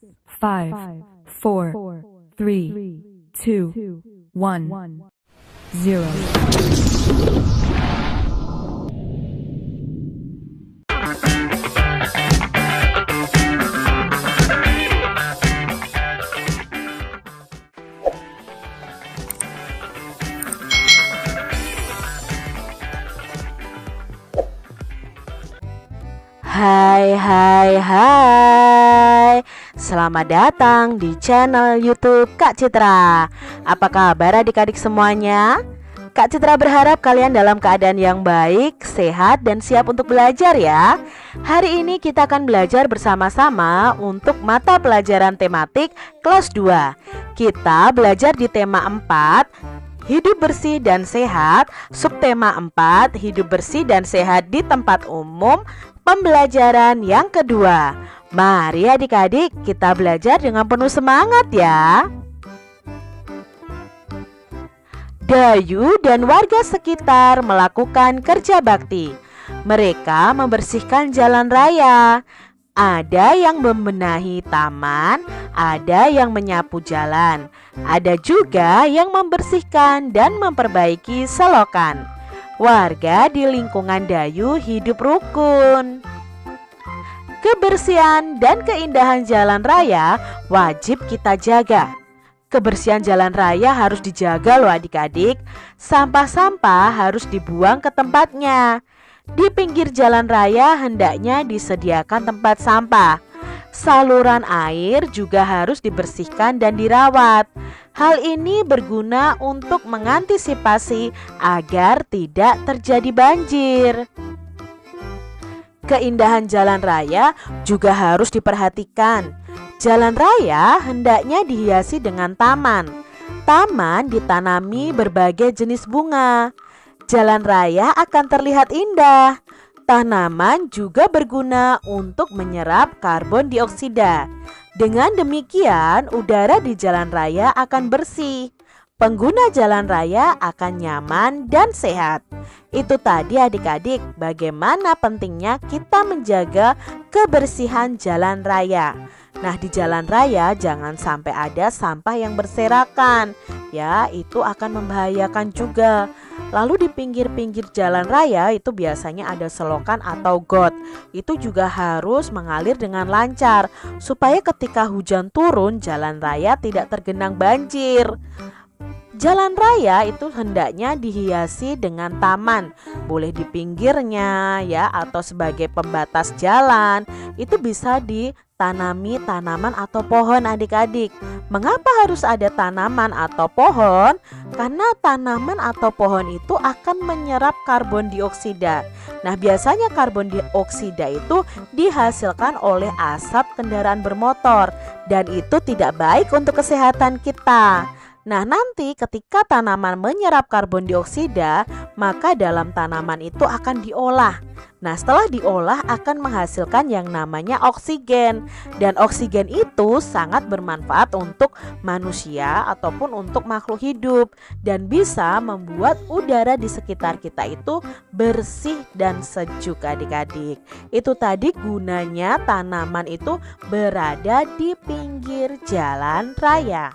5, 4, 3, 2, 1, 0. Hai. Selamat datang di channel YouTube Kak Citra. Apa kabar adik-adik semuanya? Kak Citra berharap kalian dalam keadaan yang baik, sehat, dan siap untuk belajar ya. Hari ini kita akan belajar bersama-sama untuk mata pelajaran tematik kelas 2. Kita belajar di tema 4, hidup bersih dan sehat. Subtema 4, hidup bersih dan sehat di tempat umum. Pembelajaran yang kedua. Mari adik-adik kita belajar dengan penuh semangat ya. Dayu dan warga sekitar melakukan kerja bakti. Mereka membersihkan jalan raya. Ada yang membenahi taman, ada yang menyapu jalan, ada juga yang membersihkan dan memperbaiki selokan. Warga di lingkungan Dayu hidup rukun. Kebersihan dan keindahan jalan raya wajib kita jaga. Kebersihan jalan raya harus dijaga loh adik-adik. Sampah-sampah harus dibuang ke tempatnya. Di pinggir jalan raya hendaknya disediakan tempat sampah. Saluran air juga harus dibersihkan dan dirawat. Hal ini berguna untuk mengantisipasi agar tidak terjadi banjir. Keindahan jalan raya juga harus diperhatikan. Jalan raya hendaknya dihiasi dengan taman. Taman ditanami berbagai jenis bunga. Jalan raya akan terlihat indah. Tanaman juga berguna untuk menyerap karbon dioksida. Dengan demikian, udara di jalan raya akan bersih. Pengguna jalan raya akan nyaman dan sehat. Itu tadi adik-adik, bagaimana pentingnya kita menjaga kebersihan jalan raya. Nah, di jalan raya jangan sampai ada sampah yang berserakan. Ya, itu akan membahayakan juga. Lalu di pinggir-pinggir jalan raya itu biasanya ada selokan atau got. Itu juga harus mengalir dengan lancar supaya ketika hujan turun jalan raya tidak tergenang banjir. Jalan raya itu hendaknya dihiasi dengan taman. Boleh di pinggirnya ya, atau sebagai pembatas jalan. Itu bisa ditanami tanaman atau pohon adik-adik. Mengapa harus ada tanaman atau pohon? Karena tanaman atau pohon itu akan menyerap karbon dioksida. Nah, biasanya karbon dioksida itu dihasilkan oleh asap kendaraan bermotor. Dan itu tidak baik untuk kesehatan kita. Nah, nanti ketika tanaman menyerap karbon dioksida, maka dalam tanaman itu akan diolah. Nah, setelah diolah akan menghasilkan yang namanya oksigen. Dan oksigen itu sangat bermanfaat untuk manusia ataupun untuk makhluk hidup. Dan bisa membuat udara di sekitar kita itu bersih dan sejuk adik-adik. Itu tadi gunanya tanaman itu berada di pinggir jalan raya.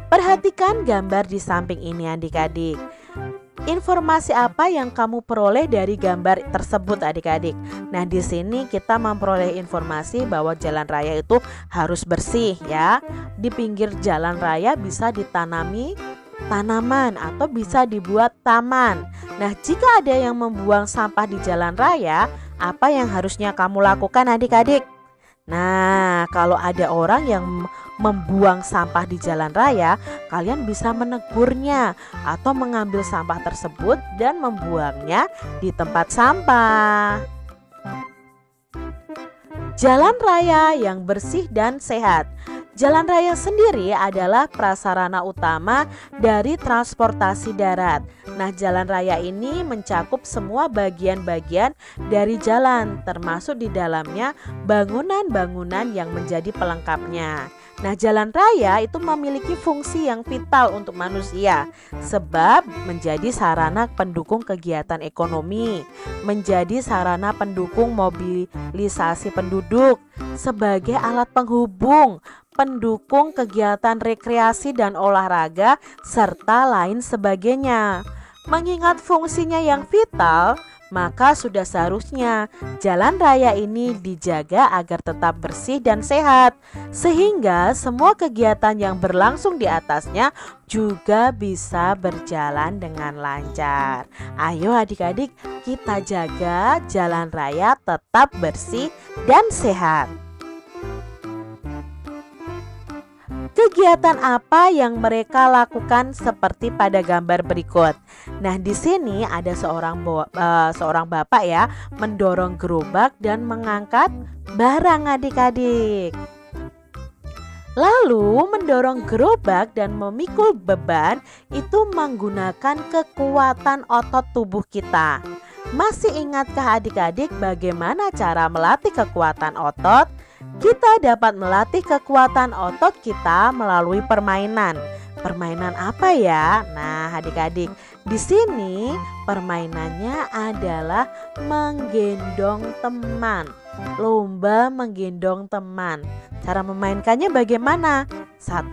Perhatikan gambar di samping ini adik-adik. Informasi apa yang kamu peroleh dari gambar tersebut adik-adik? Nah, di sini kita memperoleh informasi bahwa jalan raya itu harus bersih ya. Di pinggir jalan raya bisa ditanami tanaman atau bisa dibuat taman. Nah, jika ada yang membuang sampah di jalan raya, apa yang harusnya kamu lakukan adik-adik? Nah, kalau ada orang yang membuang sampah di jalan raya, kalian bisa menegurnya atau mengambil sampah tersebut dan membuangnya di tempat sampah. Jalan raya yang bersih dan sehat. Jalan raya sendiri adalah prasarana utama dari transportasi darat. Nah, jalan raya ini mencakup semua bagian-bagian dari jalan, termasuk di dalamnya bangunan-bangunan yang menjadi pelengkapnya. Nah, jalan raya itu memiliki fungsi yang vital untuk manusia sebab menjadi sarana pendukung kegiatan ekonomi, menjadi sarana pendukung mobilisasi penduduk, sebagai alat penghubung, pendukung kegiatan rekreasi dan olahraga, serta lain sebagainya. Mengingat fungsinya yang vital, maka sudah seharusnya jalan raya ini dijaga agar tetap bersih dan sehat, sehingga semua kegiatan yang berlangsung di atasnya juga bisa berjalan dengan lancar. Ayo adik-adik, kita jaga jalan raya tetap bersih dan sehat. Kegiatan apa yang mereka lakukan seperti pada gambar berikut? Nah, di sini ada seorang bapak ya, mendorong gerobak dan mengangkat barang adik-adik. Lalu mendorong gerobak dan memikul beban itu menggunakan kekuatan otot tubuh kita. Masih ingatkah adik-adik bagaimana cara melatih kekuatan otot? Kita dapat melatih kekuatan otot kita melalui permainan. Permainan apa ya? Nah, adik-adik, di sini permainannya adalah menggendong teman. Lomba menggendong teman. Cara memainkannya bagaimana? 1.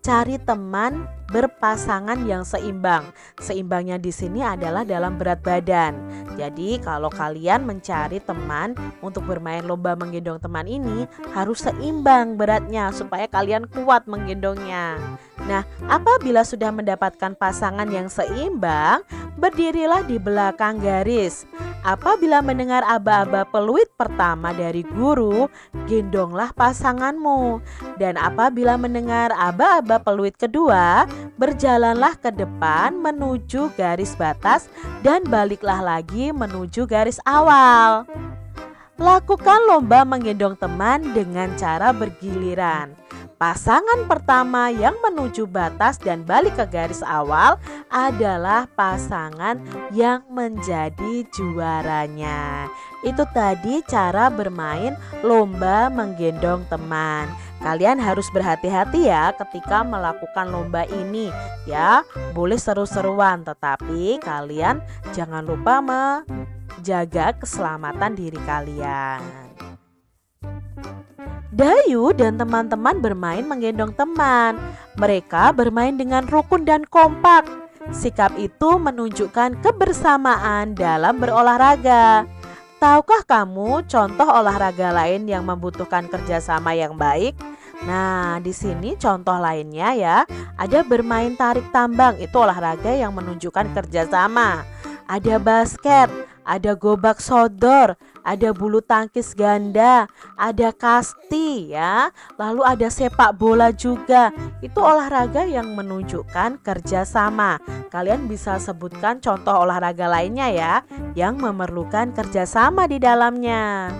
Cari teman berpasangan yang seimbang. Seimbangnya di sini adalah dalam berat badan. Jadi kalau kalian mencari teman untuk bermain lomba menggendong teman ini harus seimbang beratnya supaya kalian kuat menggendongnya. Nah, apabila sudah mendapatkan pasangan yang seimbang, berdirilah di belakang garis. Apabila mendengar aba-aba peluit pertama dari guru, gendonglah pasanganmu. Dan apabila mendengar aba-aba peluit kedua, berjalanlah ke depan menuju garis batas dan baliklah lagi menuju garis awal. Lakukan lomba menggendong teman dengan cara bergiliran. Pasangan pertama yang menuju batas dan balik ke garis awal adalah pasangan yang menjadi juaranya. Itu tadi cara bermain lomba menggendong teman. Kalian harus berhati-hati ya ketika melakukan lomba ini ya. Boleh seru-seruan, tetapi kalian jangan lupa menjaga keselamatan diri kalian. Dayu dan teman-teman bermain menggendong teman. Mereka bermain dengan rukun dan kompak. Sikap itu menunjukkan kebersamaan dalam berolahraga. Tahukah kamu contoh olahraga lain yang membutuhkan kerjasama yang baik? Nah, di sini contoh lainnya ya. Ada bermain tarik tambang, itu olahraga yang menunjukkan kerjasama. Ada basket, ada gobak sodor, ada bulu tangkis ganda, ada kasti ya. Lalu ada sepak bola juga. Itu olahraga yang menunjukkan kerjasama. Kalian bisa sebutkan contoh olahraga lainnya ya yang memerlukan kerjasama di dalamnya.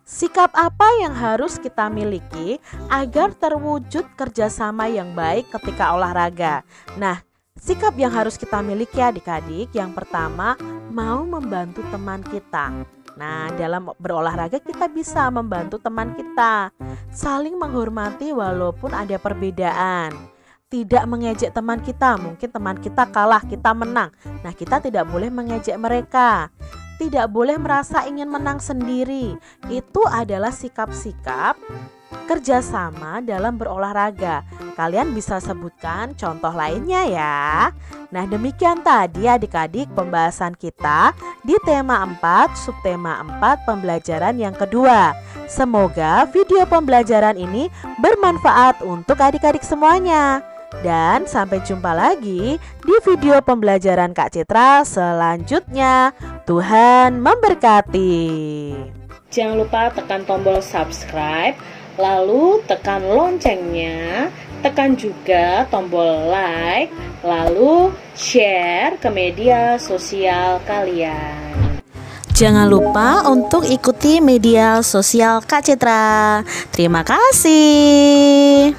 Sikap apa yang harus kita miliki agar terwujud kerjasama yang baik ketika olahraga? Nah, sikap yang harus kita miliki adik-adik, yang pertama, mau membantu teman kita. Nah, dalam berolahraga kita bisa membantu teman kita. Saling menghormati walaupun ada perbedaan. Tidak mengejek teman kita, mungkin teman kita kalah, kita menang. Nah, kita tidak boleh mengejek mereka. Tidak boleh merasa ingin menang sendiri. Itu adalah sikap-sikap kerjasama dalam berolahraga. Kalian bisa sebutkan contoh lainnya ya. Nah, demikian tadi adik-adik pembahasan kita di tema 4, subtema 4 pembelajaran yang kedua. Semoga video pembelajaran ini bermanfaat untuk adik-adik semuanya. Dan sampai jumpa lagi di video pembelajaran Kak Citra selanjutnya. Tuhan memberkati. Jangan lupa tekan tombol subscribe, lalu tekan loncengnya, tekan juga tombol like, lalu share ke media sosial kalian. Jangan lupa untuk ikuti media sosial Kak Citra. Terima kasih.